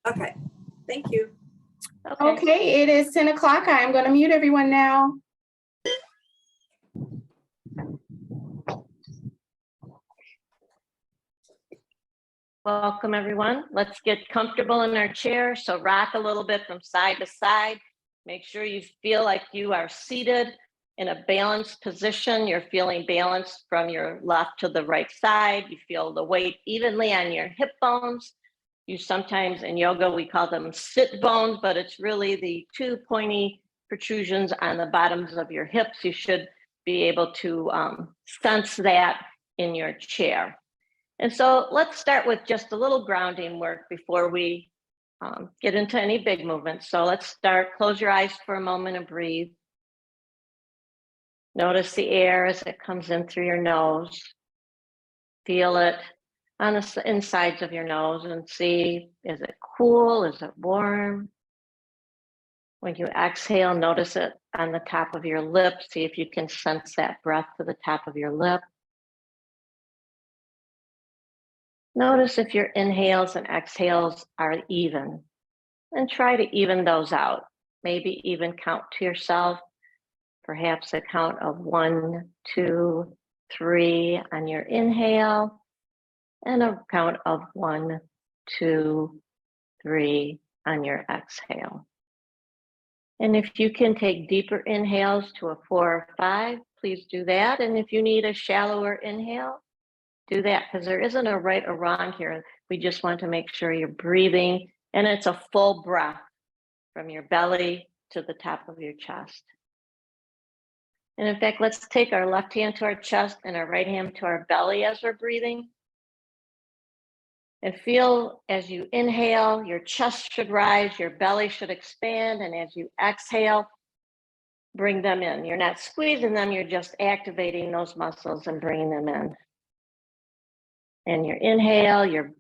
Okay, thank you. Okay, it is 10 o'clock. I am going to mute everyone now. Welcome, everyone. Let's get comfortable in our chair. So rock a little bit from side to side. Make sure you feel like you are seated in a balanced position. You're feeling balanced from your left to the right side. You feel the weight evenly on your hip bones. You sometimes in yoga, we call them sit bones, but it's really the two pointy protrusions on the bottoms of your hips. You should be able to sense that in your chair. And so let's start with just a little grounding work before we get into any big movements. So let's start, close your eyes for a moment and breathe. Notice the air as it comes in through your nose. Feel it on the insides of your nose and see, is it cool? Is it warm? When you exhale, notice it on the top of your lip. See if you can sense that breath to the top of your lip. Notice if your inhales and exhales are even, and try to even those out. Maybe even count to yourself, perhaps a count of 1, 2, 3 on your inhale, and a count of 1, 2, 3 on your exhale. And if you can take deeper inhales to a 4 or 5, please do that. And if you need a shallower inhale, do that, because there isn't a right or wrong here. We just want to make sure you're breathing and it's a full breath from your belly to the top of your chest. And in fact, let's take our left hand to our chest and our right hand to our belly as we're breathing. And feel as you inhale, your chest should rise, your belly should expand, and as you exhale, bring them in. You're not squeezing them, you're just activating those muscles and bringing them in. And your inhale, your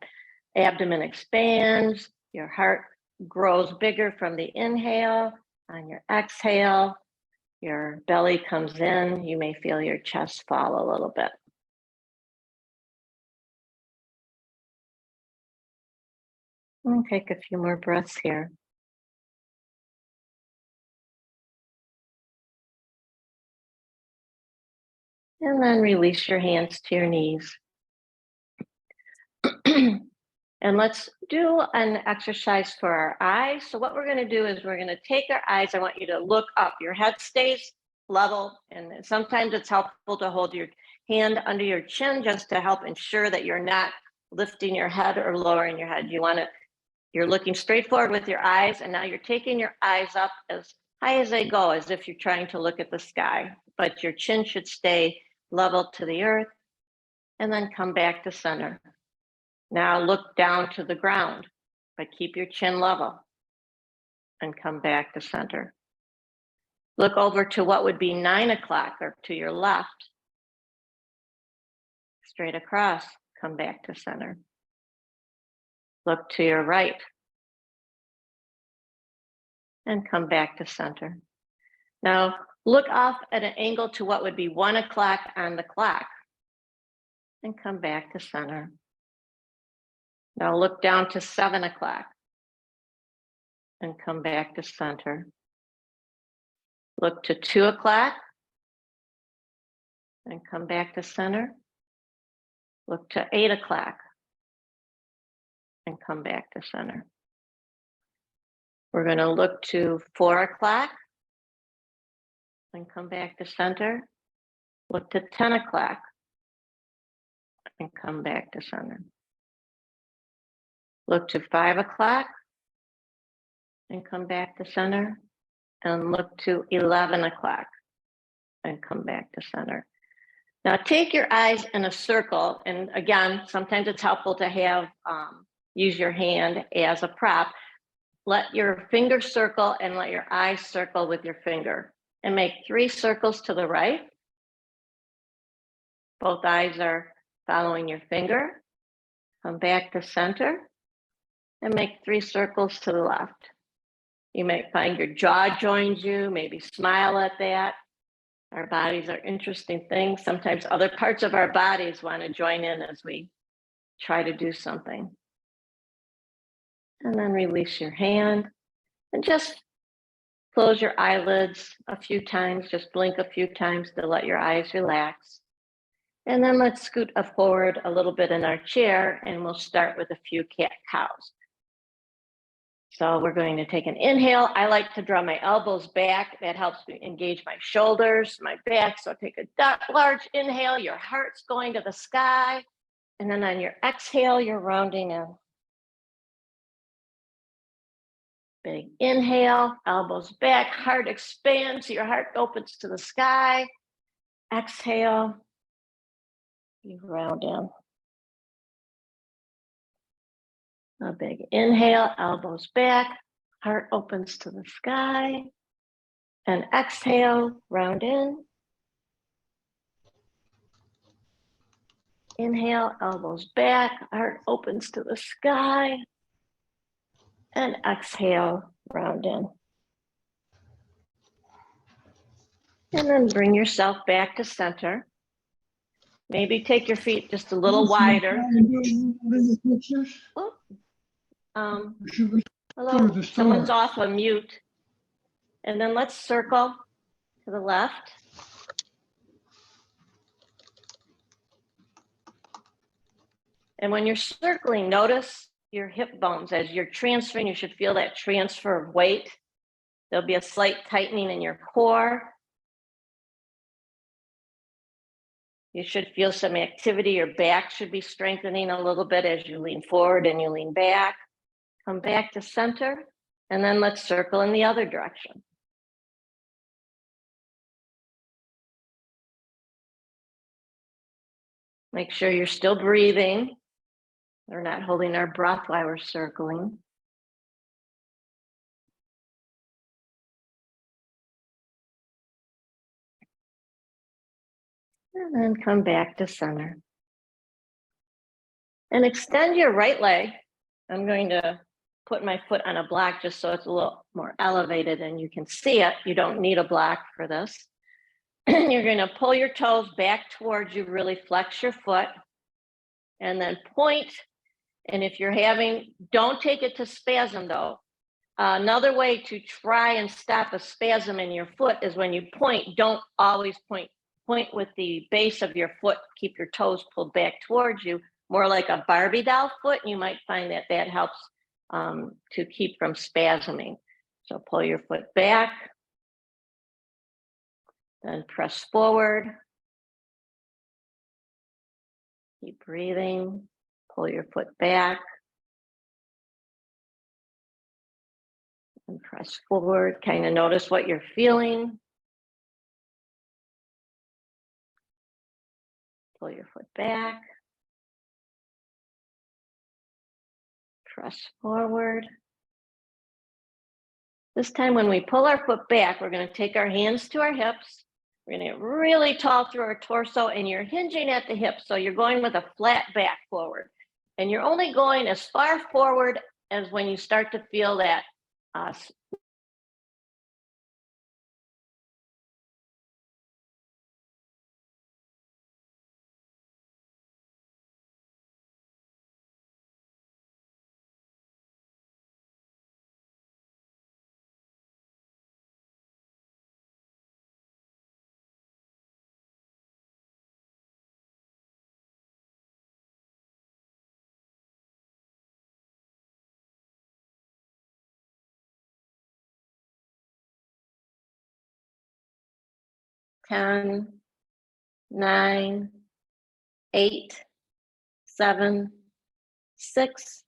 abdomen expands, your heart grows bigger from the inhale. On your exhale, your belly comes in. You may feel your chest fall a little bit. We'll take a few more breaths here. And then release your hands to your knees. And let's do an exercise for our eyes. So what we're going to do is we're going to take our eyes. I want you to look up. Your head stays level. And sometimes it's helpful to hold your hand under your chin just to help ensure that you're not lifting your head or lowering your head. You're looking straight forward with your eyes. And now you're taking your eyes up as high as they go, as if you're trying to look at the sky. But your chin should stay level to the earth. And then come back to center. Now look down to the ground, but keep your chin level and come back to center. Look over to what would be 9 o'clock or to your left. Straight across, come back to center. Look to your right and come back to center. Now look off at an angle to what would be 1 o'clock on the clock and come back to center. Now look down to 7 o'clock and come back to center. Look to 2 o'clock and come back to center. Look to 8 o'clock and come back to center. We're going to look to 4 o'clock and come back to center. Look to 10 o'clock and come back to center. Look to 5 o'clock and come back to center. And look to 11 o'clock and come back to center. Now take your eyes in a circle. And again, sometimes it's helpful to have, use your hand as a prop. Let your finger circle and let your eyes circle with your finger. And make 3 circles to the right. Both eyes are following your finger. Come back to center. And make 3 circles to the left. You might find your jaw joins you, maybe smile at that. Our bodies are interesting things. Sometimes other parts of our bodies want to join in as we try to do something. And then release your hand and just close your eyelids a few times, just blink a few times to let your eyes relax. And then let's scoot forward a little bit in our chair and we'll start with a few cat-cows. So we're going to take an inhale. I like to draw my elbows back. That helps me engage my shoulders, my back. So take a large inhale. Your heart's going to the sky. And then on your exhale, you're rounding in. Big inhale, elbows back, heart expands. Your heart opens to the sky. Exhale, you round in. A big inhale, elbows back, heart opens to the sky. And exhale, round in. Inhale, elbows back, heart opens to the sky. And exhale, round in. And then bring yourself back to center. Maybe take your feet just a little wider. Oh, hello, someone's off on mute. And then let's circle to the left. And when you're circling, notice your hip bones. As you're transferring, you should feel that transfer of weight. There'll be a slight tightening in your core. You should feel some activity. Your back should be strengthening a little bit as you lean forward and you lean back. Come back to center, and then let's circle in the other direction. Make sure you're still breathing. We're not holding our breath while we're circling. And then come back to center. And extend your right leg. I'm going to put my foot on a block just so it's a little more elevated and you can see it. You don't need a block for this. You're going to pull your toes back towards you, really flex your foot, and then point. And if you're having, don't take it to spasm though. Another way to try and stop a spasm in your foot is when you point, don't always point. Point with the base of your foot, keep your toes pulled back towards you, more like a Barbie doll foot. You might find that that helps to keep from spasming. So pull your foot back, then press forward. Keep breathing, pull your foot back, and press forward. Kind of notice what you're feeling. Pull your foot back. Press forward. This time when we pull our foot back, we're going to take our hands to our hips. We're going to get really tall through our torso, and you're hinging at the hips. So you're going with a flat back forward. And you're only going as far forward as when you start to feel that ten, 9, 8, 7, 6,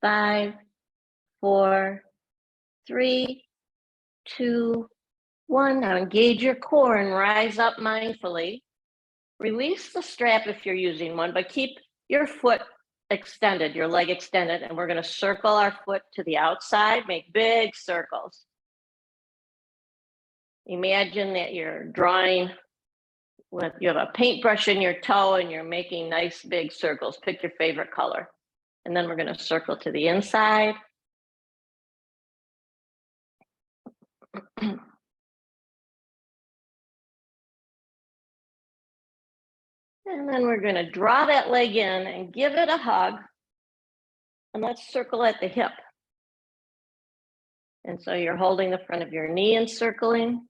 5, 4, 3, 2, 1. Now engage your core and rise up mindfully. Release the strap if you're using one, but keep your foot extended, your leg extended, and we're going to circle our foot to the outside, make big circles. Imagine that you're drawing with, you have a paintbrush in your toe and you're making nice big circles. Pick your favorite color. And then we're going to circle to the inside. And then we're going to draw that leg in and give it a hug. And let's circle at the hip. And so you're holding the front of your knee and circling.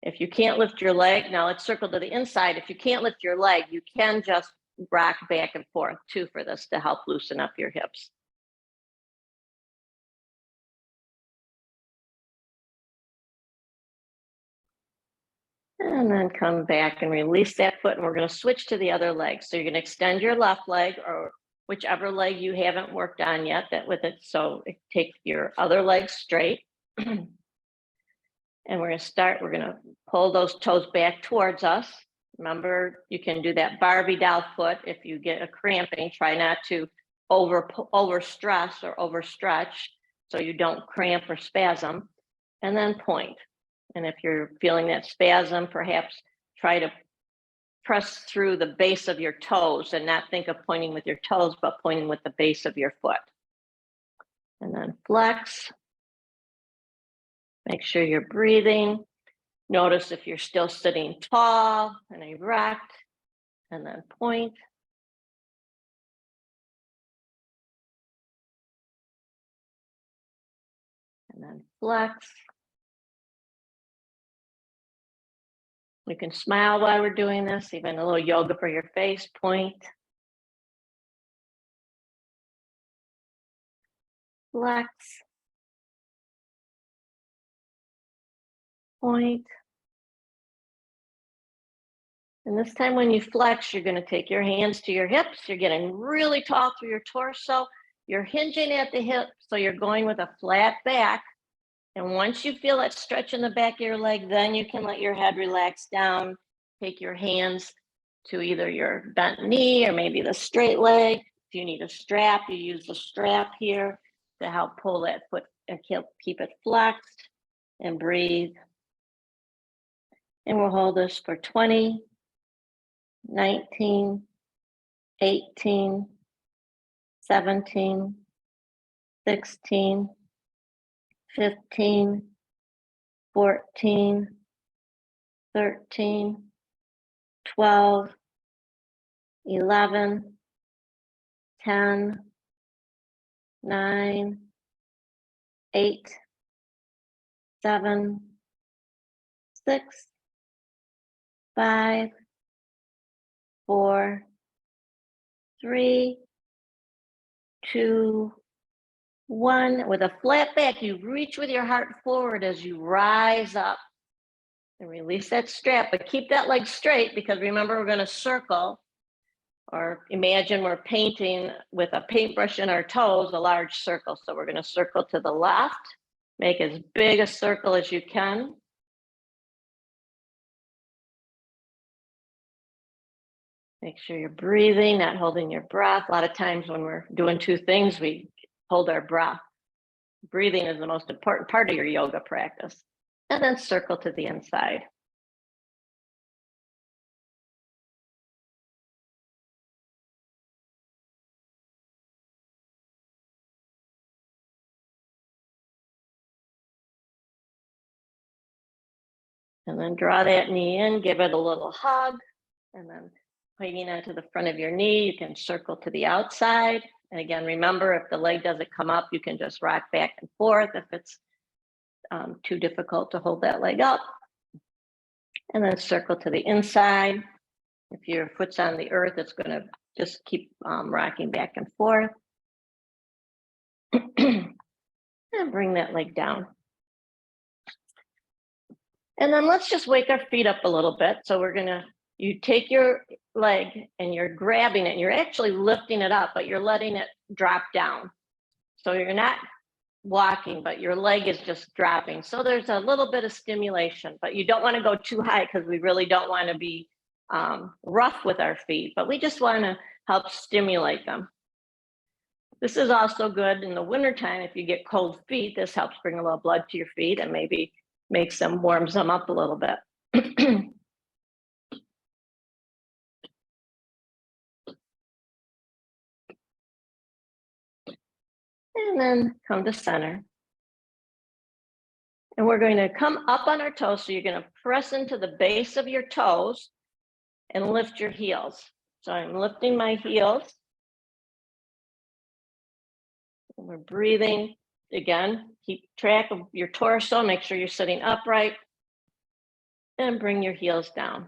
If you can't lift your leg, now let's circle to the inside. If you can't lift your leg, you can just rock back and forth too for this to help loosen up your hips. And then come back and release that foot, and we're going to switch to the other leg. So you're going to extend your left leg or whichever leg you haven't worked on yet that with it. So take your other leg straight. And we're going to pull those toes back towards us. Remember, you can do that Barbie doll foot if you get a cramping. Try not to overstress or overstretch so you don't cramp or spasm. And then point. And if you're feeling that spasm, perhaps try to press through the base of your toes and not think of pointing with your toes, but pointing with the base of your foot. And then flex. Make sure you're breathing. Notice if you're still sitting tall and erect, and then point. And then flex. You can smile while we're doing this, even a little yoga for your face, point. Flex. Point. And this time when you flex, you're going to take your hands to your hips. You're getting really tall through your torso. You're hinging at the hip, so you're going with a flat back. And once you feel that stretch in the back of your leg, then you can let your head relax down. Take your hands to either your bent knee or maybe the straight leg. If you need a strap, you use the strap here to help pull that foot and keep it flexed, and breathe. And we'll hold this for 20, 19, 18, 17, 16, 15, 14, 13, 12, 11, 10, 9, 8, 7, 6, 5, 4, 3, 2, 1. With a flat back, you reach with your heart forward as you rise up and release that strap, but keep that leg straight, because remember, we're going to circle, or imagine we're painting with a paintbrush in our toes, a large circle. So we're going to circle to the left, make as big a circle as you can. Make sure you're breathing, not holding your breath. A lot of times when we're doing two things, we hold our breath. Breathing is the most important part of your yoga practice. And then circle to the inside. And then draw that knee in, give it a little hug, and then hanging onto the front of your knee, you can circle to the outside. And again, remember, if the leg doesn't come up, you can just rock back and forth if it's too difficult to hold that leg up. And then circle to the inside. If your foot's on the earth, it's going to just keep rocking back and forth. And bring that leg down. And then let's just wake our feet up a little bit. So we're going to, you take your leg and you're grabbing it, and you're actually lifting it up, but you're letting it drop down. So you're not walking, but your leg is just dropping. So there's a little bit of stimulation, but you don't want to go too high, because we really don't want to be rough with our feet, but we just want to help stimulate them. This is also good in the wintertime. If you get cold feet, this helps bring a little blood to your feet and maybe warms them up a little bit. And then come to center. And we're going to come up on our toes. So you're going to press into the base of your toes and lift your heels. So I'm lifting my heels. We're breathing. Again, keep track of your torso, make sure you're sitting upright, and bring your heels down.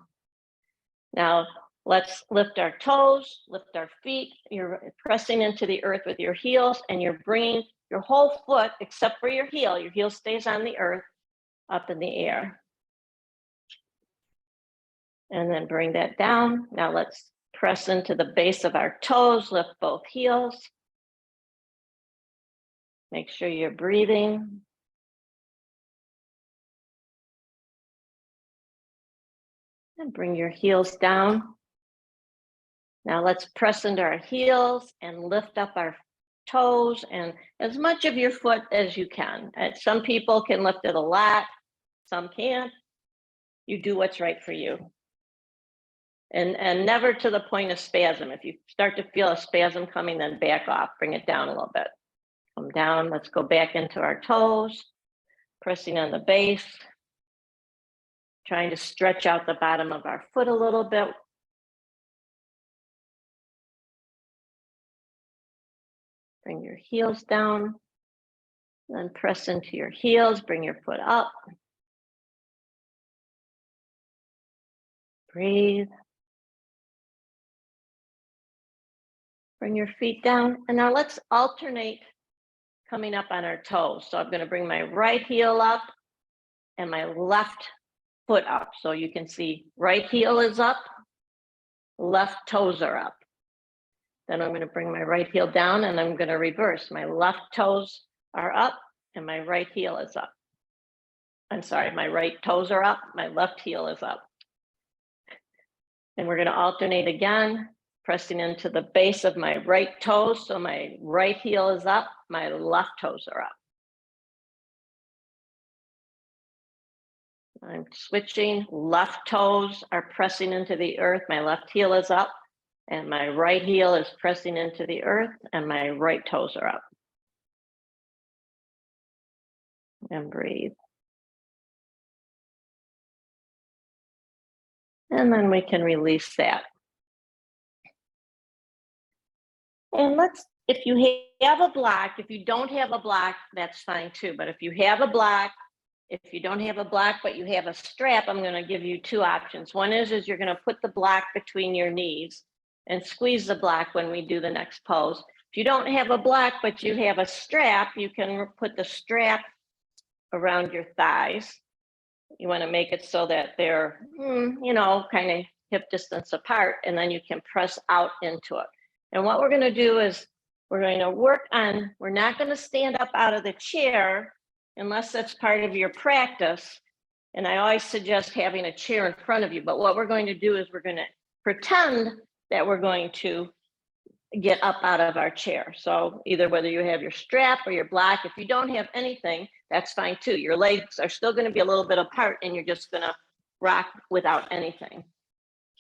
Now, let's lift our toes, lift our feet. You're pressing into the earth with your heels, and you're bringing your whole foot, except for your heel stays on the earth, up in the air. And then bring that down. Now let's press into the base of our toes, lift both heels. Make sure you're breathing. And bring your heels down. Now let's press into our heels and lift up our toes and as much of your foot as you can. Some people can lift it a lot, some can't. You do what's right for you. And never to the point of spasm. If you start to feel a spasm coming, then back off, bring it down a little bit. Come down, let's go back into our toes, pressing on the base, trying to stretch out the bottom of our foot a little bit. Bring your heels down, then press into your heels, bring your foot up. Breathe. Bring your feet down, and now let's alternate coming up on our toes. So I'm going to bring my right heel up and my left foot up. So you can see right heel is up, left toes are up. Then I'm going to bring my right heel down and I'm going to reverse. My left toes are up and my right heel is up. I'm sorry, my right toes are up, my left heel is up. And we're going to alternate again, pressing into the base of my right toes. So my right heel is up, my left toes are up. I'm switching, left toes are pressing into the earth, my left heel is up, and my right heel is pressing into the earth, and my right toes are up. And breathe. And then we can release that. And let's, if you have a block, if you don't have a block, that's fine too. But if you have a block, if you don't have a block, but you have a strap, I'm going to give you two options. One is you're going to put the block between your knees and squeeze the block when we do the next pose. If you don't have a block, but you have a strap, you can put the strap around your thighs. You want to make it so that they're, you know, kind of hip distance apart, and then you can press out into it. And what we're going to do is we're going to work on, we're not going to stand up out of the chair unless that's part of your practice. And I always suggest having a chair in front of you. But what we're going to do is we're going to pretend that we're going to get up out of our chair. So either whether you have your strap or your block, if you don't have anything, that's fine too. Your legs are still going to be a little bit apart and you're just going to rock without anything.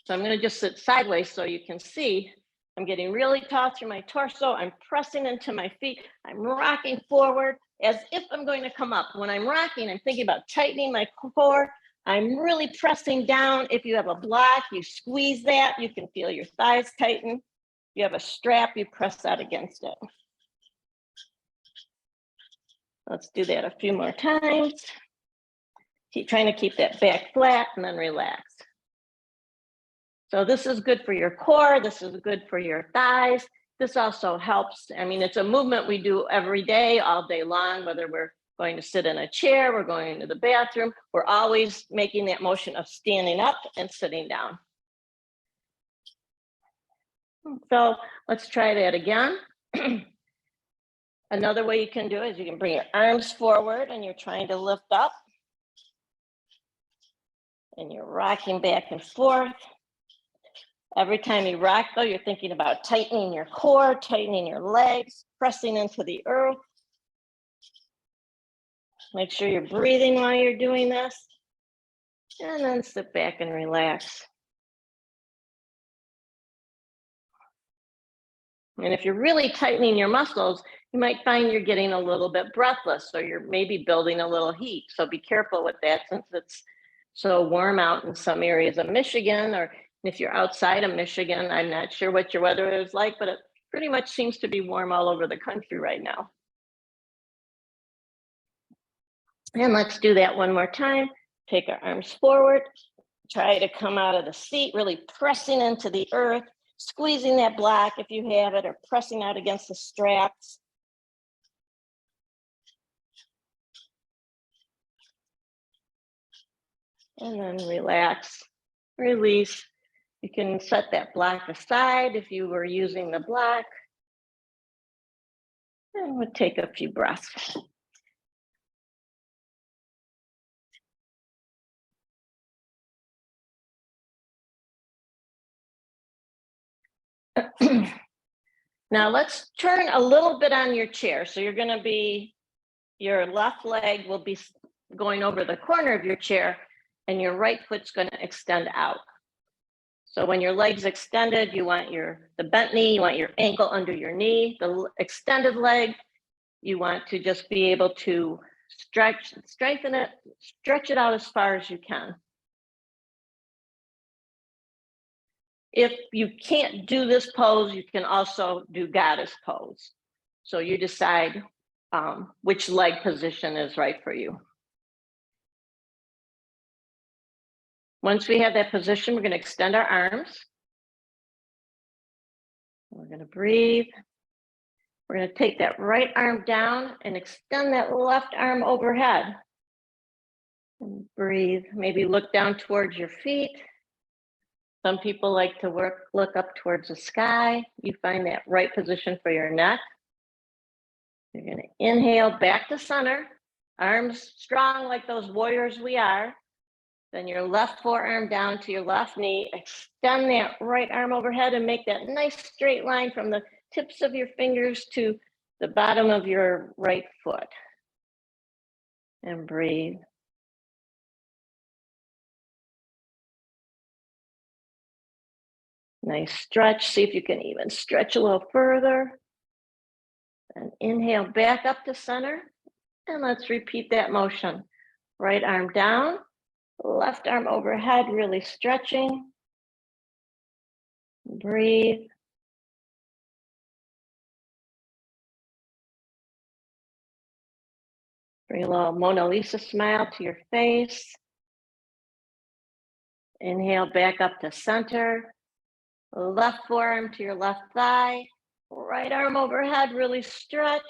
So I'm going to just sit sideways so you can see I'm getting really tall through my torso. I'm pressing into my feet. I'm rocking forward as if I'm going to come up. When I'm rocking, I'm thinking about tightening my core. I'm really pressing down. If you have a block, you squeeze that. You can feel your thighs tighten. If you have a strap, you press that against it. Let's do that a few more times. Keep trying to keep that back flat and then relax. So this is good for your core. This is good for your thighs. This also helps. I mean, it's a movement we do every day, all day long, whether we're going to sit in a chair, we're going to the bathroom, we're always making that motion of standing up and sitting down. So let's try that again. Another way you can do it is you can bring your arms forward and you're trying to lift up. And you're rocking back and forth. Every time you rock, though, you're thinking about tightening your core, tightening your legs, pressing into the earth. Make sure you're breathing while you're doing this. And then sit back and relax. And if you're really tightening your muscles, you might find you're getting a little bit breathless, or you're maybe building a little heat. So be careful with that since it's so warm out in some areas of Michigan, or if you're outside of Michigan, I'm not sure what your weather is like, but it pretty much seems to be warm all over the country right now. And let's do that one more time. Take our arms forward. Try to come out of the seat, really pressing into the earth, squeezing that block if you have it, or pressing out against the straps. And then relax, release. You can set that block aside if you were using the block. And we'll take a few breaths. Now let's turn a little bit on your chair. So you're going to be, your left leg will be going over the corner of your chair and your right foot's going to extend out. So when your leg's extended, you want the bent knee, you want your ankle under your knee. The extended leg, you want to just be able to strengthen it, stretch it out as far as you can. If you can't do this pose, you can also do goddess pose. So you decide which leg position is right for you. Once we have that position, we're going to extend our arms. We're going to breathe. We're going to take that right arm down and extend that left arm overhead. And breathe. Maybe look down towards your feet. Some people like to look up towards the sky. You find that right position for your neck. You're going to inhale back to center, arms strong like those warriors we are. Then your left forearm down to your left knee. Extend that right arm overhead and make that nice straight line from the tips of your fingers to the bottom of your right foot. And breathe. Nice stretch. See if you can even stretch a little further. And inhale back up to center. And let's repeat that motion. Right arm down, left arm overhead, really stretching. Breathe. Bring a little Mona Lisa smile to your face. Inhale back up to center. Left forearm to your left thigh. Right arm overhead, really stretch.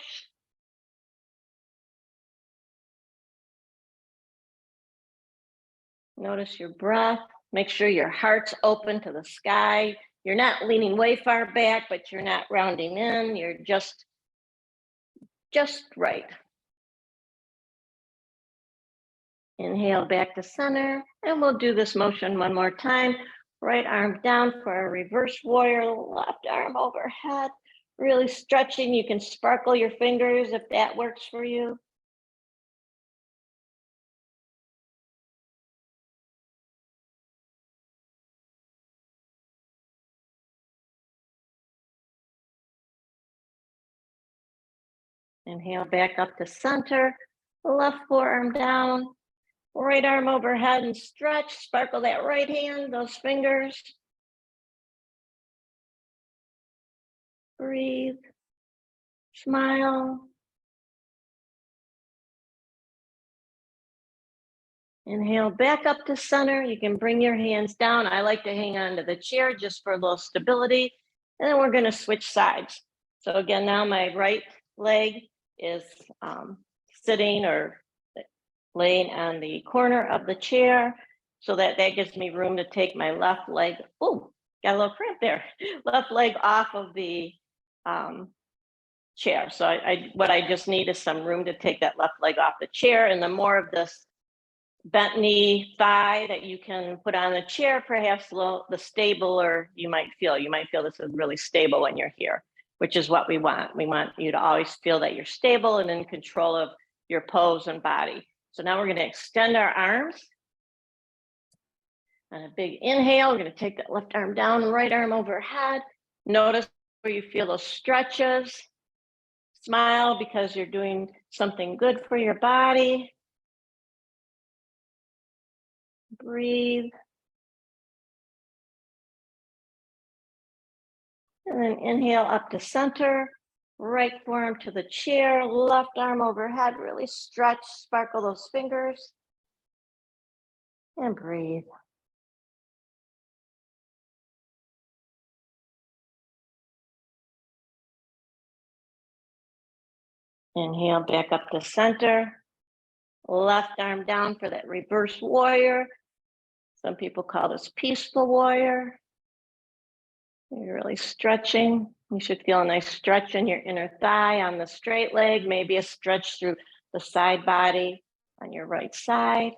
Notice your breath. Make sure your heart's open to the sky. You're not leaning way far back, but you're not rounding in. You're just right. Inhale back to center, and we'll do this motion one more time. Right arm down for a reverse warrior, left arm overhead, really stretching. You can sparkle your fingers if that works for you. Inhale back up to center, left forearm down, right arm overhead and stretch, sparkle that right hand, those fingers. Breathe, smile. Inhale back up to center. You can bring your hands down. I like to hang on to the chair just for a little stability. And then we're going to switch sides. So again, now my right leg is sitting or laying on the corner of the chair, so that gives me room to take my left leg. Oh, got a little cramp there. Left leg off of the chair. So what I just need is some room to take that left leg off the chair, and the more of this bent knee, thigh that you can put on the chair, perhaps the stabler you might feel. You might feel this is really stable when you're here, which is what we want. We want you to always feel that you're stable and in control of your pose and body. So now we're going to extend our arms. And a big inhale, we're going to take that left arm down, right arm overhead. Notice where you feel those stretches. Smile because you're doing something good for your body. Breathe. And then inhale up to center. right forearm to the chair, left arm overhead, really stretch, sparkle those fingers, and breathe. Inhale back up to center, left arm down for that reverse warrior. Some people call this peaceful warrior. You're really stretching. You should feel a nice stretch in your inner thigh on the straight leg, maybe a stretch through the side body on your right side.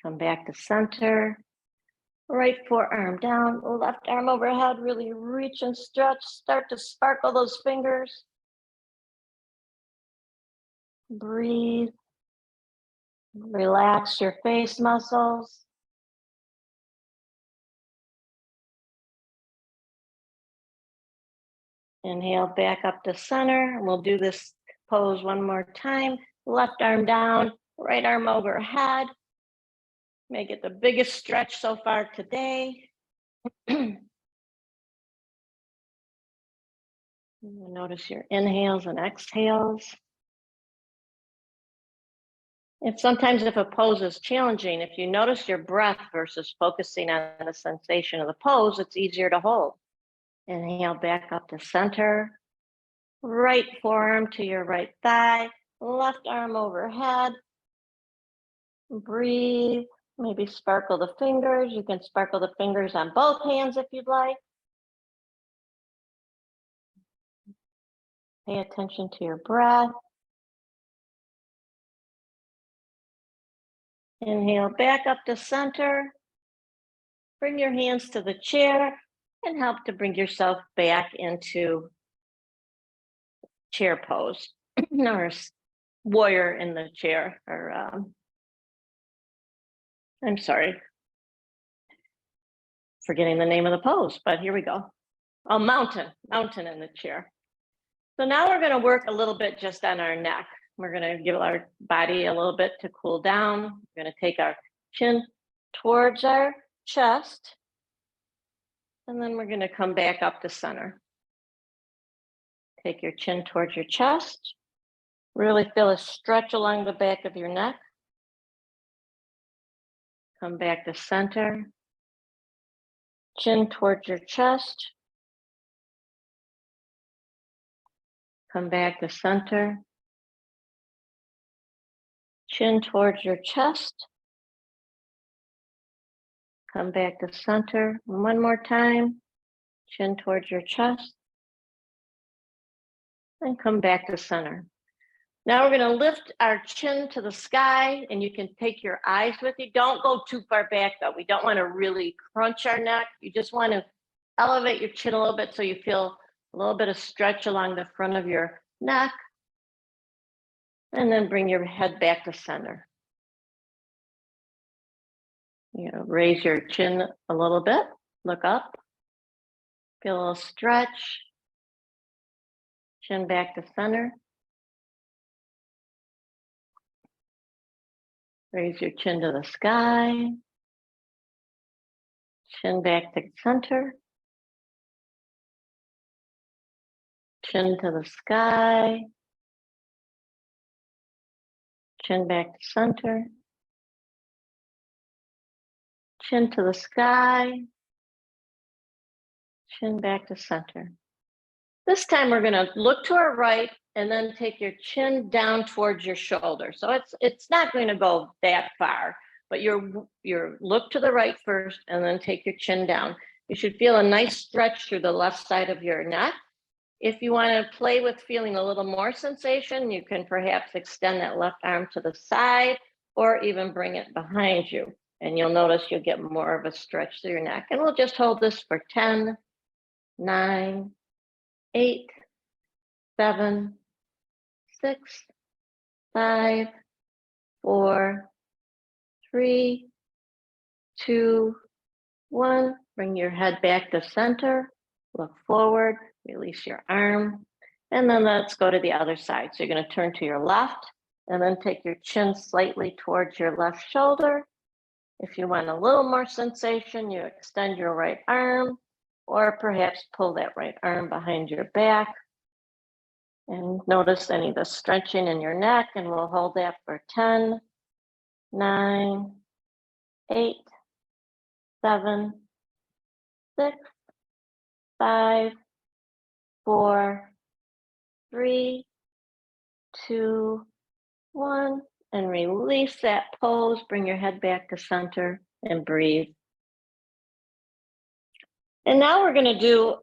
Come back to center. Right forearm down, left arm overhead, really reach and stretch. Start to sparkle those fingers. Breathe. Relax your face muscles. Inhale back up to center. We'll do this pose one more time. Left arm down, right arm overhead. Make it the biggest stretch so far today. Notice your inhales and exhales. Sometimes if a pose is challenging, if you notice your breath versus focusing on the sensation of the pose, it's easier to hold. Inhale back up to center. Right forearm to your right thigh, left arm overhead. Breathe, maybe sparkle the fingers. You can sparkle the fingers on both hands if you'd like. Pay attention to your breath. Inhale back up to center. Bring your hands to the chair and help to bring yourself back into chair pose or warrior in the chair, or I'm sorry, forgetting the name of the pose, but here we go. Oh, mountain in the chair. So now we're going to work a little bit just on our neck. We're going to give our body a little bit to cool down. We're going to take our chin towards our chest, and then we're going to come back up to center. Take your chin towards your chest. Really feel a stretch along the back of your neck. Come back to center. Chin towards your chest. Come back to center. Chin towards your chest. Come back to center. One more time. Chin towards your chest. And come back to center. Now we're going to lift our chin to the sky, and you can take your eyes with you. Don't go too far back though. We don't want to really crunch our neck. You just want to elevate your chin a little bit so you feel a little bit of stretch along the front of your neck. And then bring your head back to center. Raise your chin a little bit, look up, feel a little stretch, chin back to center. Raise your chin to the sky, chin back to center, chin to the sky, chin back to center, chin to the sky, chin back to center. This time we're going to look to our right and then take your chin down towards your shoulder. So it's not going to go that far, but you're look to the right first and then take your chin down. You should feel a nice stretch through the left side of your neck. If you want to play with feeling a little more sensation, you can perhaps extend that left arm to the side or even bring it behind you. And you'll notice you'll get more of a stretch through your neck. And we'll just hold this for 10, 9, 8, 7, 6, 5, 4, 3, 2, 1. Bring your head back to center. Look forward. Release your arm. And then let's go to the other side. So you're going to turn to your left and then take your chin slightly towards your left shoulder. If you want a little more sensation, you extend your right arm or perhaps pull that right arm behind your back. And notice any of the stretching in your neck, and we'll hold that for 10, 9, 8, 7, 6, 5, 4, 3, 2, 1, and release that pose. Bring your head back to center and breathe. And now we're going to do,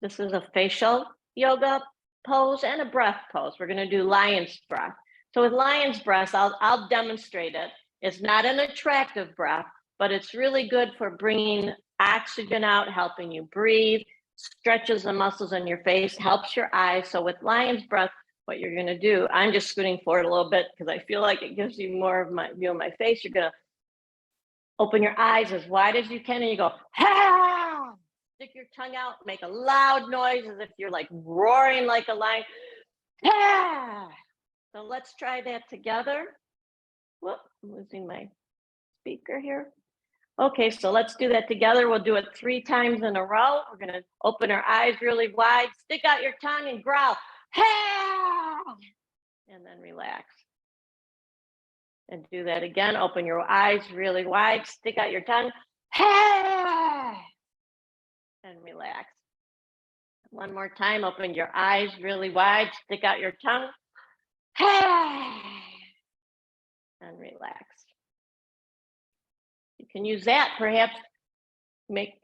this is a facial yoga pose and a breath pose. We're going to do lion's breath. So with lion's breath, I'll demonstrate it. It's not an attractive breath, but it's really good for bringing oxygen out, helping you breathe, stretches the muscles in your face, helps your eyes. So with lion's breath, what you're going to do, I'm just scooting forward a little bit because I feel like it gives you more of my view of my face. You're going to open your eyes as wide as you can, and you go, ha! Stick your tongue out, make a loud noise as if you're like roaring like a lion. Ha! So let's try that together. Whoop, I'm losing my speaker here. Okay, so let's do that together. We'll do it 3 times in a row. We're going to open our eyes really wide, stick out your tongue and growl, ha! And then relax. And do that again. Open your eyes really wide, stick out your tongue, ha! And relax. One more time. Open your eyes really wide, stick out your tongue, ha! And relax. You can use that, perhaps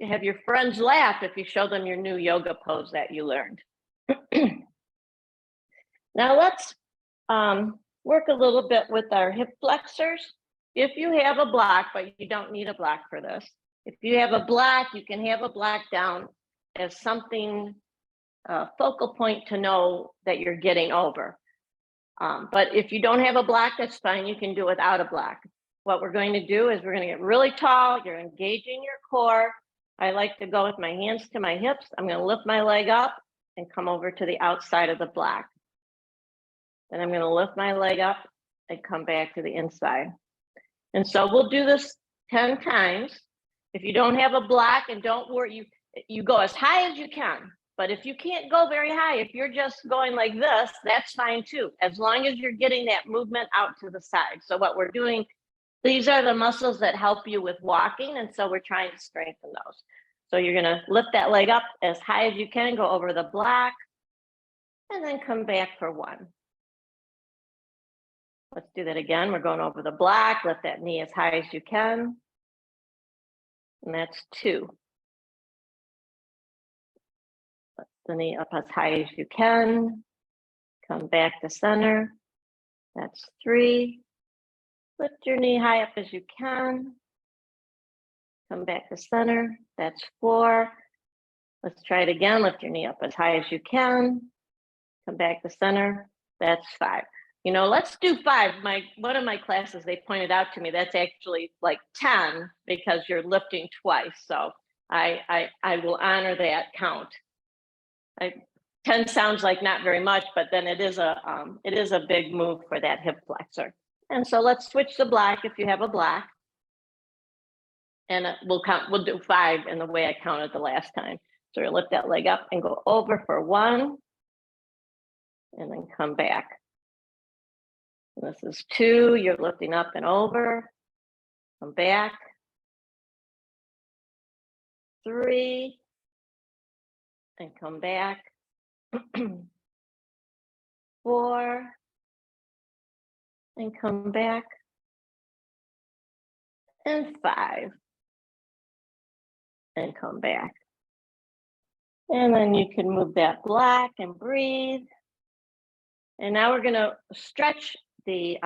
have your friends laugh if you show them your new yoga pose that you learned. Now let's work a little bit with our hip flexors. If you have a block, but you don't need a block for this. If you have a block, you can have a block down as something, focal point to know that you're getting over. But if you don't have a block, that's fine. You can do it without a block. What we're going to do is we're going to get really tall. You're engaging your core. I like to go with my hands to my hips. I'm going to lift my leg up and come over to the outside of the block. Then I'm going to lift my leg up and come back to the inside. And so we'll do this 10 times. If you don't have a block, and don't worry, you go as high as you can. But if you can't go very high, if you're just going like this, that's fine too, as long as you're getting that movement out to the side. So what we're doing, these are the muscles that help you with walking, and so we're trying to strengthen those. So you're going to lift that leg up as high as you can, go over the block, and then come back for 1. Let's do that again. We're going over the block, lift that knee as high as you can, and that's 2. Lift the knee up as high as you can, come back to center, that's 3. Lift your knee high up as you can, come back to center, that's 4. Let's try it again. Lift your knee up as high as you can, come back to center, that's 5. You know, let's do 5. One of my classes, they pointed out to me, that's actually like 10 because you're lifting twice. So I will honor that count. 10 sounds like not very much, but then it is a big move for that hip flexor. And so let's switch the block if you have a block. And we'll do 5 in the way I counted the last time. So you'll lift that leg up and go over for 1, and then come back. And this is 2, you're lifting up and over, come back. 3, and come back. 4, and come back. And 5, and come back. And then you can move that block and breathe. And now we're going to stretch the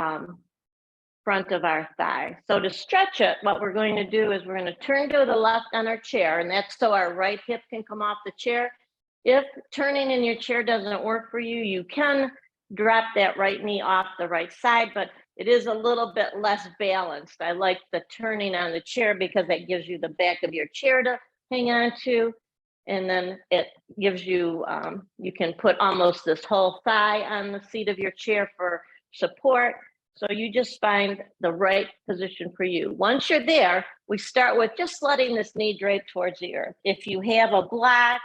front of our thigh. So to stretch it, what we're going to do is we're going to turn to the left on our chair, and that's so our right hip can come off the chair. If turning in your chair doesn't work for you, you can drop that right knee off the right side, but it is a little bit less balanced. I like the turning on the chair because that gives you the back of your chair to hang on to. And then it gives you, you can put almost this whole thigh on the seat of your chair for support. So you just find the right position for you. Once you're there, we start with just letting this knee drape towards the earth. If you have a block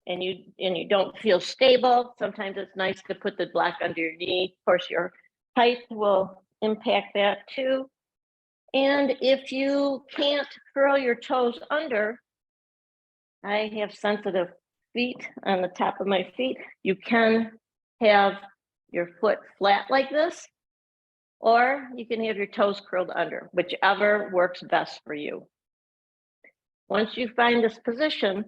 and you don't feel stable, sometimes it's nice to put the block under your knee. Of course, your height will impact that too. And if you can't curl your toes under, I have sensitive feet on the top of my feet. You can have your foot flat like this, or you can have your toes curled under, whichever works best for you. Once you find this position,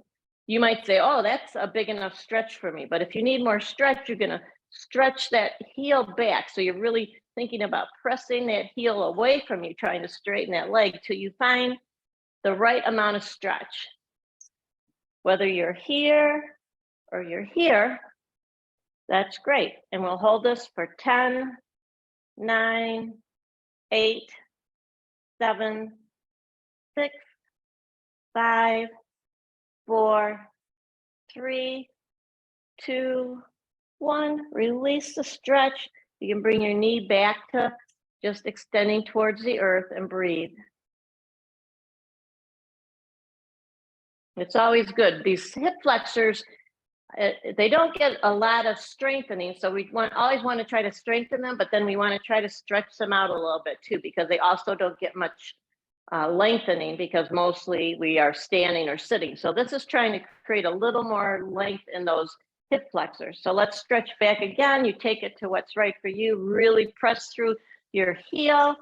you might say, oh, that's a big enough stretch for me. But if you need more stretch, you're gonna stretch that heel back. So you're really thinking about pressing that heel away from you, trying to straighten that leg till you find the right amount of stretch. Whether you're here or you're here, that's great. And we'll hold this for 10, 9, 8, 7, 6, 5, 4, 3, 2, 1. Release the stretch. You can bring your knee back to just extending towards the earth and breathe. It's always good. These hip flexors, they don't get a lot of strengthening. So we always want to try to strengthen them, but then we want to try to stretch them out a little bit too, because they also don't get much lengthening, because mostly we are standing or sitting. So this is trying to create a little more length in those hip flexors. So let's stretch back again. You take it to what's right for you. Really press through your heel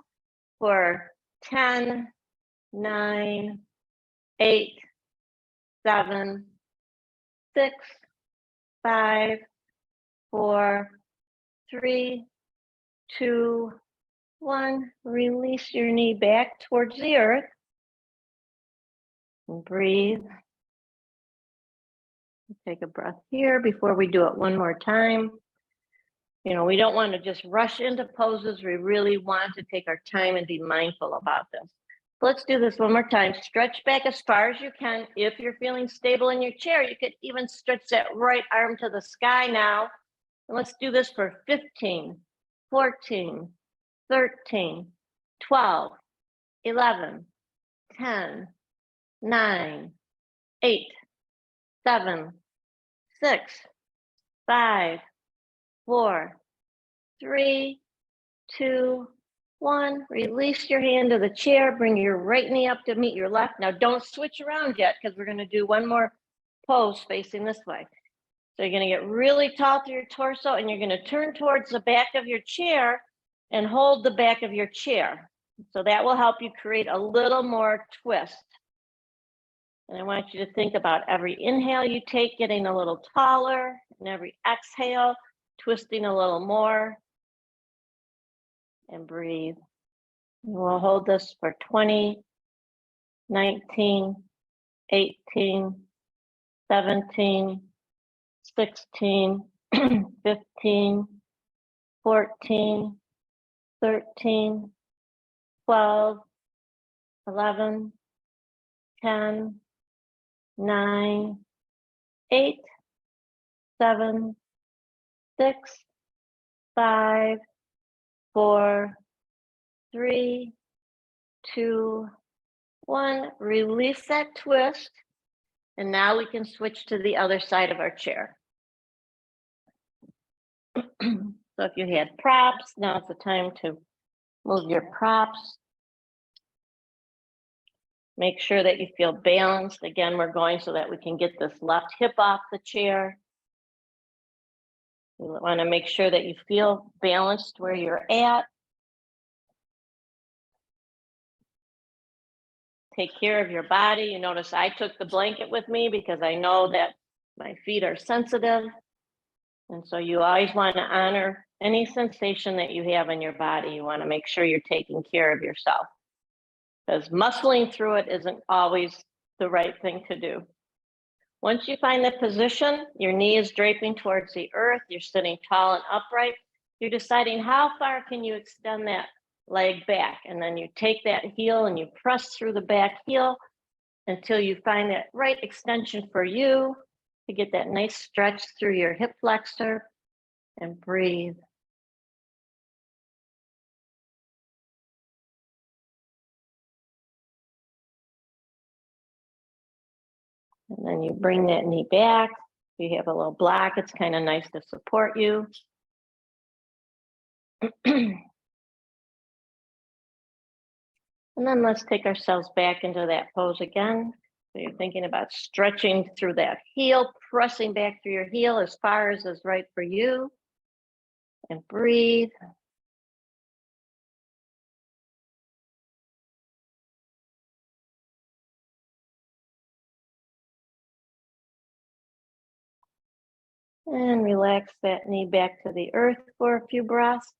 for 10, 9, 8, 7, 6, 5, 4, 3, 2, 1. Release your knee back towards the earth and breathe. Take a breath here before we do it one more time. You know, we don't want to just rush into poses. We really want to take our time and be mindful about this. Let's do this one more time. Stretch back as far as you can. If you're feeling stable in your chair, you could even stretch that right arm to the sky now. And let's do this for 15, 14, 13, 12, 11, 10, 9, 8, 7, 6, 5, 4, 3, 2, 1. Release your hand to the chair. Bring your right knee up to meet your left. Now don't switch around yet, because we're going to do one more pose facing this way. So you're going to get really tall through your torso, and you're going to turn towards the back of your chair and hold the back of your chair. So that will help you create a little more twist. And I want you to think about every inhale you take getting a little taller, and every exhale twisting a little more. And breathe. We'll hold this for 20, 19, 18, 17, 16, 15, 14, 13, 12, 11, 10, 9, 8, 7, 6, 5, 4, 3, 2, 1. Release that twist. And now we can switch to the other side of our chair. So if you had props, now's the time to move your props. Make sure that you feel balanced. Again, we're going so that we can get this left hip off the chair. You want to make sure that you feel balanced where you're at. Take care of your body. You notice I took the blanket with me because I know that my feet are sensitive. And so you always want to honor any sensation that you have in your body. You want to make sure you're taking care of yourself, because muscling through it isn't always the right thing to do. Once you find the position, your knee is draping towards the earth, you're sitting tall and upright, you're deciding how far can you extend that leg back. And then you take that heel and you press through the back heel until you find that right extension for you to get that nice stretch through your hip flexor, and breathe. And then you bring that knee back. If you have a little block, it's kind of nice to support you. And then let's take ourselves back into that pose again. So you're thinking about stretching through that heel, pressing back through your heel as far as is right for you. And breathe. And relax that knee back to the earth for a few breaths.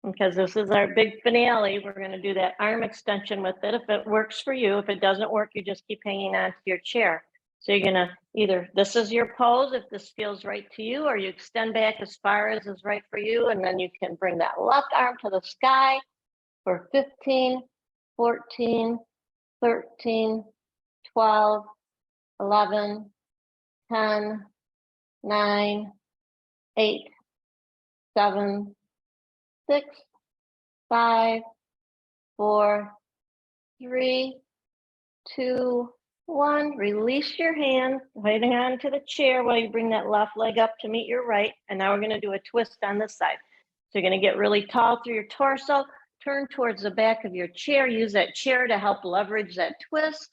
Because this is our big finale, we're going to do that arm extension with it if it works for you. If it doesn't work, you just keep hanging on to your chair. So you're going to either, this is your pose if this feels right to you, or you extend back as far as is right for you. And then you can bring that left arm to the sky for 15, 14, 13, 12, 11, 10, 9, 8, 7, 6, 5, 4, 3, 2, 1. Release your hand, holding on to the chair while you bring that left leg up to meet your right. And now we're going to do a twist on this side. So you're going to get really tall through your torso, turn towards the back of your chair, use that chair to help leverage that twist.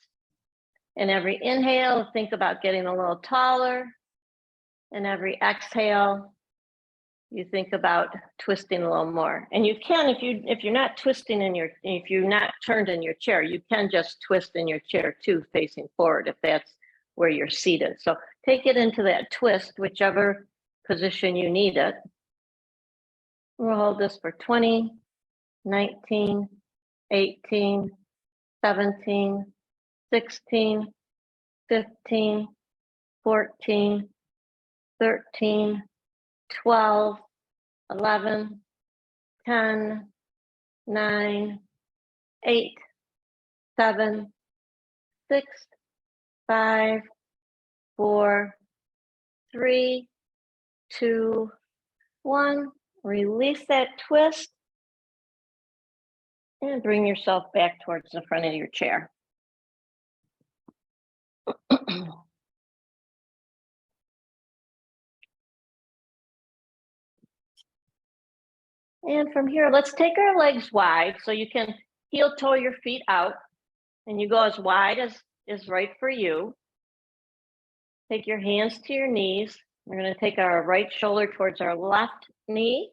And every inhale, think about getting a little taller. And every exhale, you think about twisting a little more. And you can, if you're not twisting if you're not turned in your chair, you can just twist in your chair too, facing forward, if that's where you're seated. So take it into that twist, whichever position you need it. We'll hold this for 20, 19, 18, 17, 16, 15, 14, 13, 12, 11, 10, 9, 8, 7, 6, 5, 4, 3, 2, 1. Release that twist and bring yourself back towards the front of your chair. And from here, let's take our legs wide so you can heel toe your feet out and you go as wide as is right for you. Take your hands to your knees. We're going to take our right shoulder towards our left knee,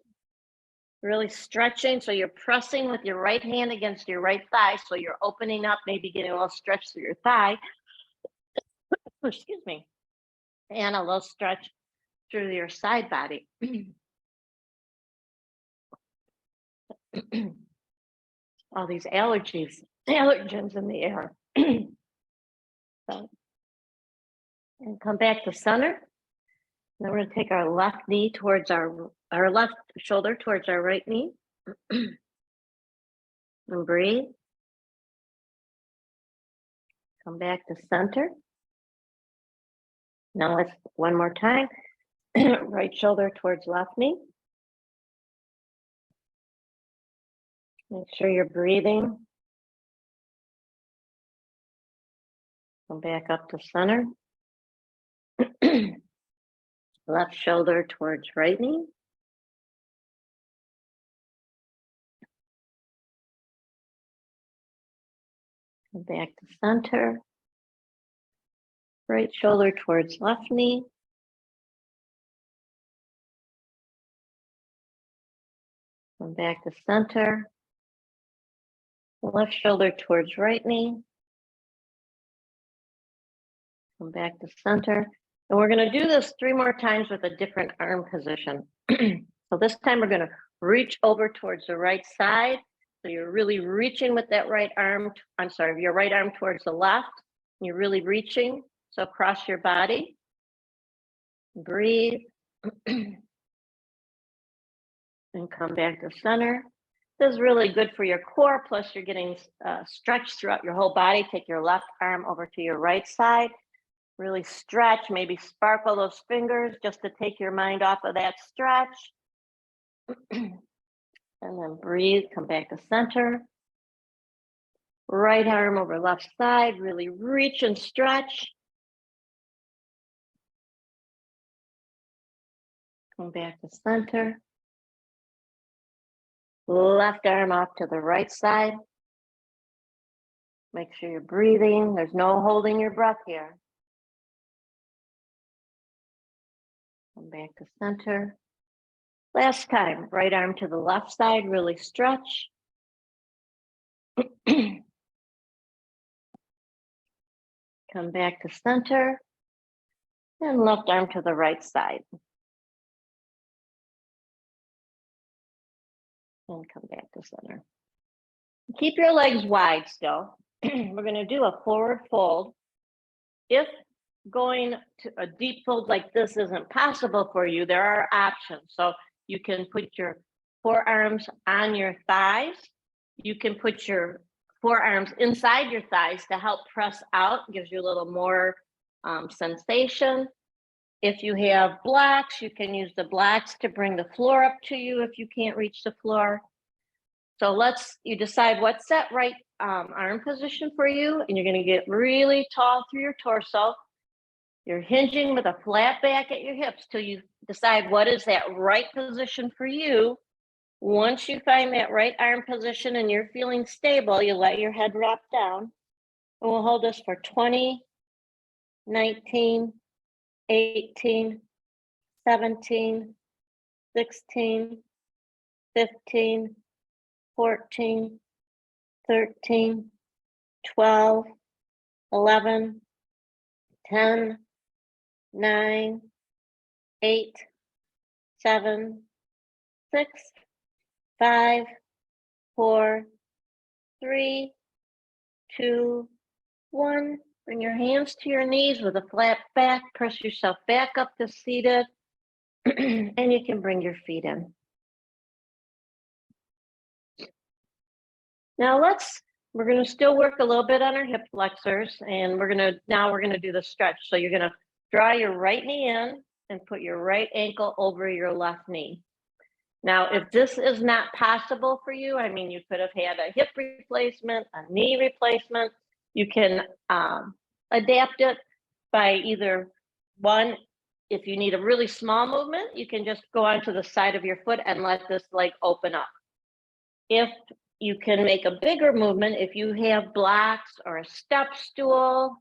really stretching. So you're pressing with your right hand against your right thigh. So you're opening up, maybe getting a little stretch through your thigh. Excuse me. And a little stretch through your side body. All these allergens in the air. So, and come back to center. Then we're going to take our left knee towards our left shoulder towards our right knee. And breathe. Come back to center. Now let's one more time. Right shoulder towards left knee. Make sure you're breathing. Come back up to center. Left shoulder towards right knee. Come back to center. Right shoulder towards left knee. Come back to center. Left shoulder towards right knee. Come back to center. And we're going to do this 3 more times with a different arm position. So this time we're going to reach over towards the right side. So you're really reaching with that right arm. I'm sorry, your right arm towards the left. You're really reaching. So across your body. Breathe. And come back to center. This is really good for your core, plus you're getting stretched throughout your whole body. Take your left arm over to your right side. Really stretch, maybe sparkle those fingers just to take your mind off of that stretch. And then breathe, come back to center. Right arm over left side, really reach and stretch. Come back to center. Left arm off to the right side. Make sure you're breathing. There's no holding your breath here. Come back to center. Last time, right arm to the left side, really stretch. Come back to center. And left arm to the right side. And come back to center. Keep your legs wide still. We're going to do a forward fold. If going to a deep fold like this isn't possible for you, there are options. So you can put your forearms on your thighs. You can put your forearms inside your thighs to help press out, gives you a little more sensation. If you have blocks, you can use the blocks to bring the floor up to you if you can't reach the floor. So you decide what's that right arm position for you, and you're going to get really tall through your torso. You're hinging with a flat back at your hips till you decide what is that right position for you. Once you find that right arm position and you're feeling stable, you let your head drop down. And we'll hold this for 20, 19, 18, 17, 16, 15, 14, 13, 12, 11, 10, 9, 8, 7, 6, 5, 4, 3, 2, 1. Bring your hands to your knees with a flat back. Press yourself back up to seated. And you can bring your feet in. Now we're going to still work a little bit on our hip flexors, and we're going to do the stretch. So you're going to draw your right knee in and put your right ankle over your left knee. Now, if this is not possible for you, I mean, you could have had a hip replacement, a knee replacement. You can adapt it by either one, if you need a really small movement, you can just go onto the side of your foot and let this leg open up. If you can make a bigger movement, if you have blocks or a step stool,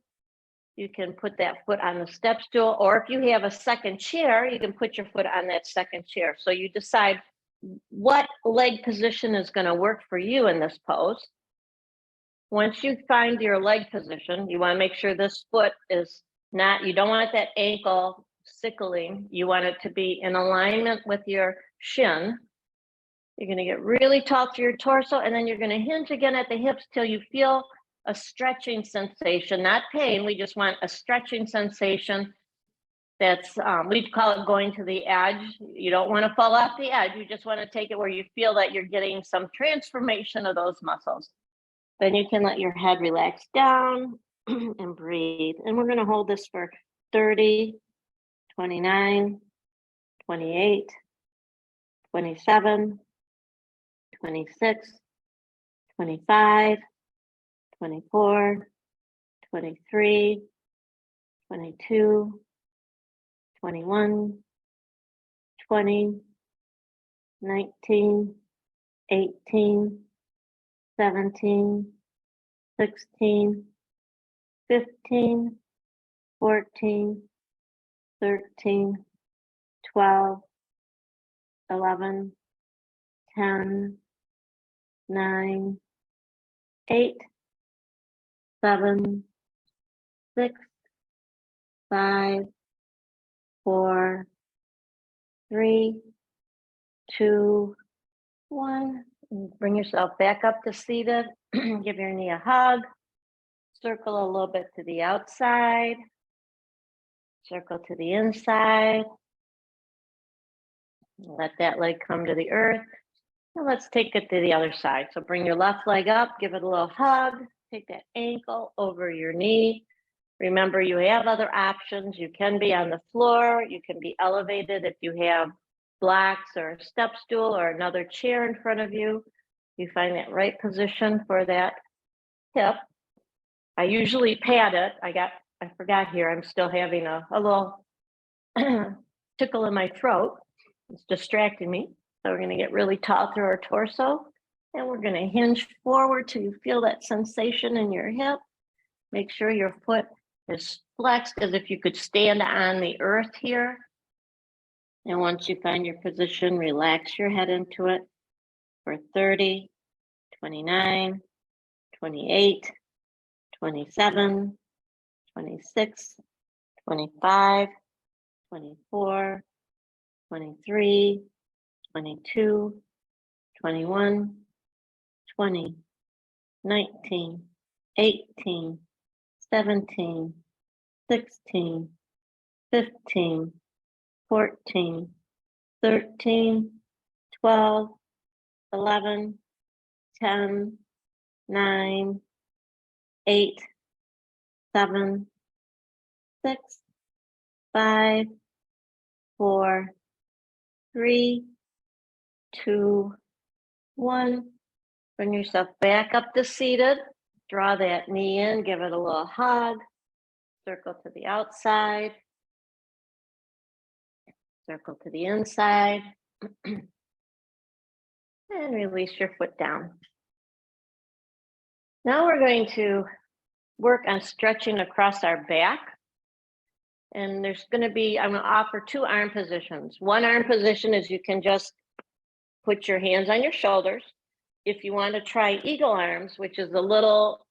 you can put that foot on the step stool, or if you have a second chair, you can put your foot on that second chair. So you decide what leg position is going to work for you in this pose. Once you find your leg position, you want to make sure this foot is not, you don't want that ankle sickling. You want it to be in alignment with your shin. You're going to get really tall through your torso, and then you're going to hinge again at the hips till you feel a stretching sensation, not pain. We just want a stretching sensation. That's, we call it going to the edge. You don't want to fall off the edge. You just want to take it where you feel that you're getting some transformation of those muscles. Then you can let your head relax down and breathe. And we're going to hold this for 30, 29, 28, 27, 26, 25, 24, 23, 22, 21, 20, 19, 18, 17, 16, 15, 14, 13, 12, 11, 10, 9, 8, 7, 6, 5, 4, 3, 2, 1. Bring yourself back up to seated. Give your knee a hug. Circle a little bit to the outside. Circle to the inside. Let that leg come to the earth. And let's take it to the other side. So bring your left leg up, give it a little hug. Take that ankle over your knee. Remember, you have other options. You can be on the floor. You can be elevated if you have blocks or a step stool or another chair in front of you. You find that right position for that hip. I usually pad it. I forgot here, I'm still having a little tickle in my throat. It's distracting me. So we're gonna get really tall through our torso, and we're gonna hinge forward till you feel that sensation in your hip. Make sure your foot is flexed as if you could stand on the earth here. And once you find your position, relax your head into it for 30, 29, 28, 27, 26, 25, 24, 23, 22, 21, 20, 19, 18, 17, 16, 15, 14, 13, 12, 11, 10, 9, 8, 7, 6, 5, 4, 3, 2, 1. Bring yourself back up to seated. Draw that knee in, give it a little hug. Circle to the outside. Circle to the inside. And release your foot down. Now we're going to work on stretching across our back. And there's going to be, I'm going to offer 2 arm positions. One arm position is you can just put your hands on your shoulders. If you want to try eagle arms, which is a little,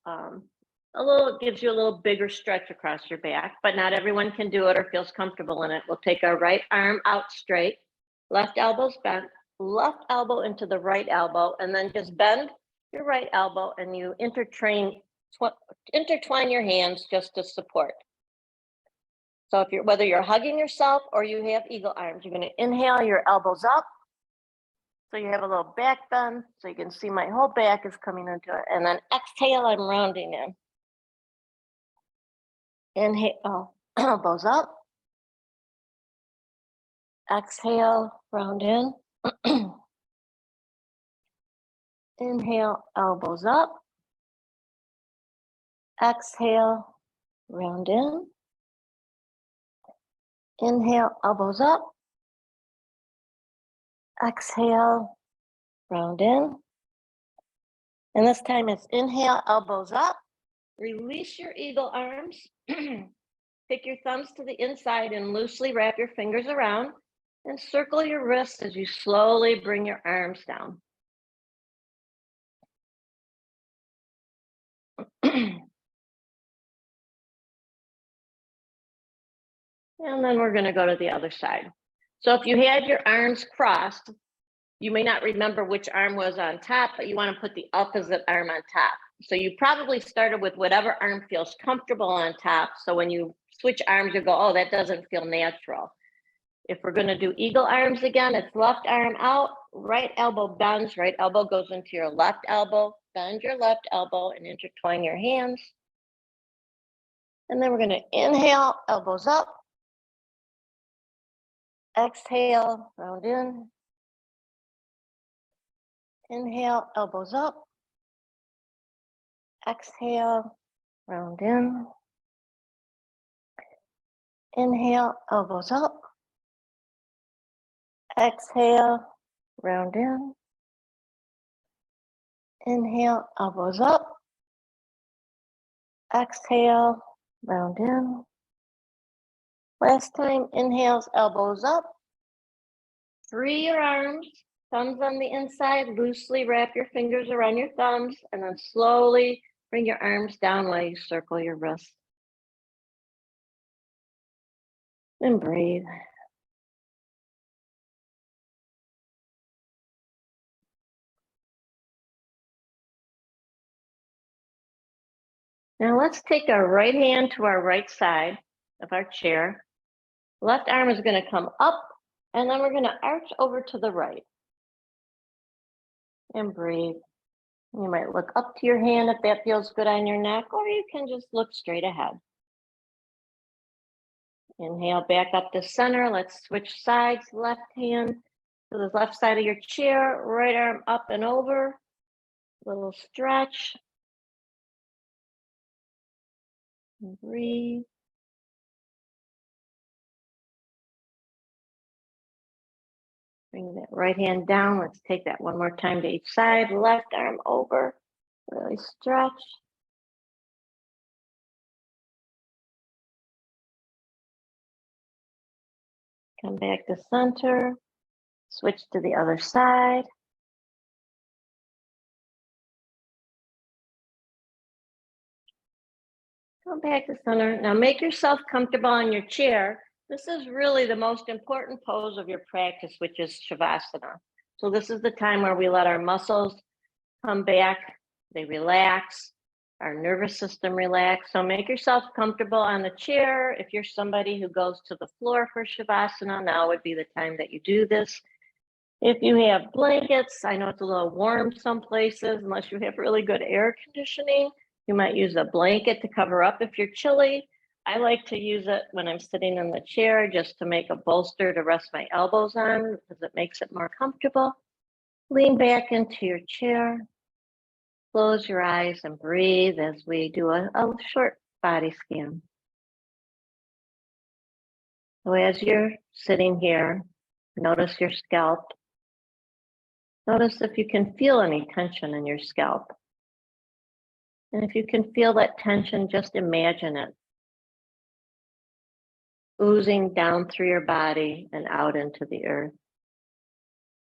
gives you a little bigger stretch across your back, but not everyone can do it or feels comfortable in it. We'll take our right arm out straight, left elbow's bent, left elbow into the right elbow, and then just bend your right elbow and you intertwine your hands just to support. So if whether you're hugging yourself or you have eagle arms, you're going to inhale your elbows up. So you have a little back bend, so you can see my whole back is coming into it. And then exhale, I'm rounding in. Inhale, elbows up. Exhale, round in. Inhale, elbows up. Exhale, round in. Inhale, elbows up. Exhale, round in. And this time it's inhale, elbows up. Release your eagle arms. Take your thumbs to the inside and loosely wrap your fingers around and circle your wrists as you slowly bring your arms down. And then we're going to go to the other side. So if you had your arms crossed, you may not remember which arm was on top, but you want to put the opposite arm on top. So you probably started with whatever arm feels comfortable on top. So when you switch arms, you go, oh, that doesn't feel natural. If we're going to do eagle arms again, it's left arm out, right elbow bends, right elbow goes into your left elbow, bend your left elbow and intertwine your hands. And then we're going to inhale, elbows up. Exhale, round in. Inhale, elbows up. Exhale, round in. Inhale, elbows up. Exhale, round in. Inhale, elbows up. Exhale, round in. Last time, inhales, elbows up. Free your arms, thumbs on the inside, loosely wrap your fingers around your thumbs, and then slowly bring your arms down while you circle your wrists. And breathe. Now let's take our right hand to our right side of our chair. Left arm is going to come up, and then we're going to arch over to the right. And breathe. You might look up to your hand if that feels good on your neck, or you can just look straight ahead. Inhale back up to center. Let's switch sides. Left hand to the left side of your chair, right arm up and over. Little stretch. And breathe. Bring that right hand down. Let's take that one more time to each side. Left arm over. Really stretch. Come back to center. Switch to the other side. Come back to center. Now make yourself comfortable on your chair. This is really the most important pose of your practice, which is Shavasana. So this is the time where we let our muscles come back, they relax, our nervous system relax. So make yourself comfortable on the chair. If you're somebody who goes to the floor for Shavasana, now would be the time that you do this. If you have blankets, I know it's a little warm some places, unless you have really good air conditioning, you might use a blanket to cover up if you're chilly. I like to use it when I'm sitting in the chair just to make a bolster to rest my elbows on because it makes it more comfortable. Lean back into your chair. Close your eyes and breathe as we do a short body scan. So as you're sitting here, notice your scalp. Notice if you can feel any tension in your scalp. And if you can feel that tension, just imagine it oozing down through your body and out into the earth.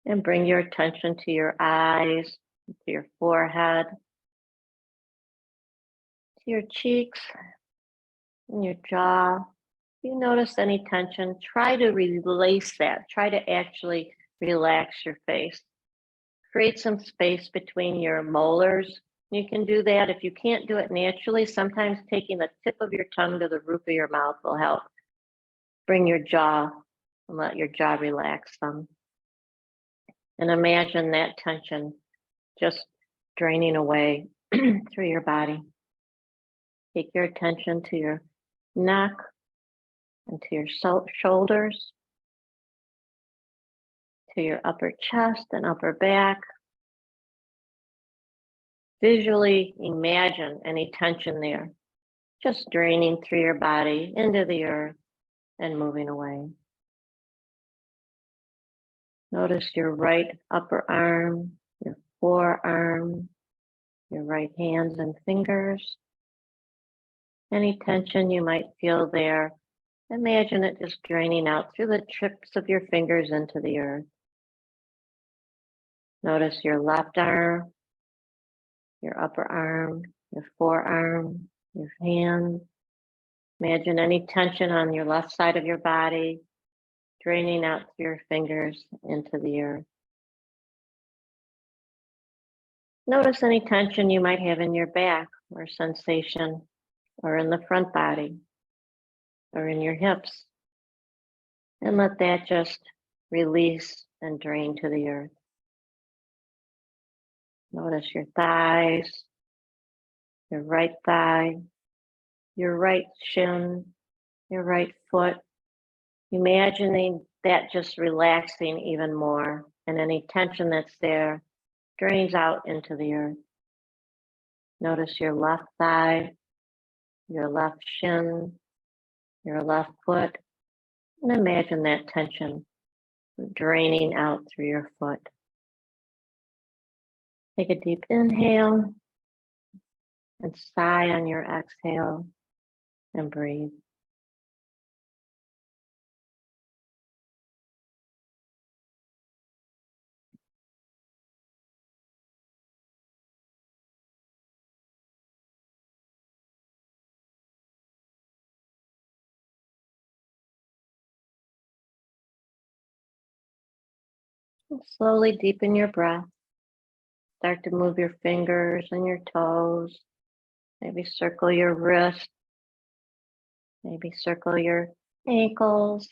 And bring your attention to your eyes, to your forehead, to your cheeks, and your jaw. If you notice any tension, try to release that. Try to actually relax your face. Create some space between your molars. You can do that. If you can't do it naturally, sometimes taking the tip of your tongue to the roof of your mouth will help. Bring your jaw and let your jaw relax some. And imagine that tension just draining away through your body. Take your attention to your neck and to your shoulders, to your upper chest and upper back. Visually imagine any tension there, just draining through your body into the earth and moving away. Notice your right upper arm, your forearm, your right hands and fingers. Any tension you might feel there, imagine it just draining out through the tips of your fingers into the earth. Notice your left arm, your upper arm, your forearm, your hand. Imagine any tension on your left side of your body, draining out through your fingers into the earth. Notice any tension you might have in your back or sensation, or in the front body, or in your hips. And let that just release and drain to the earth. Notice your thighs, your right thigh, your right shin, your right foot. Imagining that just relaxing even more, and any tension that's there drains out into the earth. Notice your left thigh, your left shin, your left foot, and imagine that tension draining out through your foot. Take a deep inhale and sigh on your exhale and breathe. And slowly deepen your breath. Start to move your fingers and your toes. Maybe circle your wrist. Maybe circle your ankles.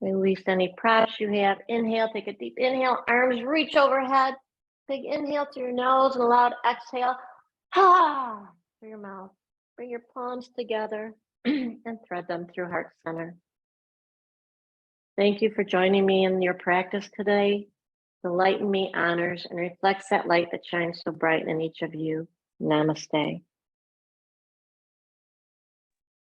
Release any props you have. Inhale, take a deep inhale. Arms reach overhead. Big inhale through your nose and a loud exhale. Ha! Through your mouth. Bring your palms together and thread them through heart center. Thank you for joining me in your practice today. The light in me honors and reflects that light that shines so bright in each of you. Namaste.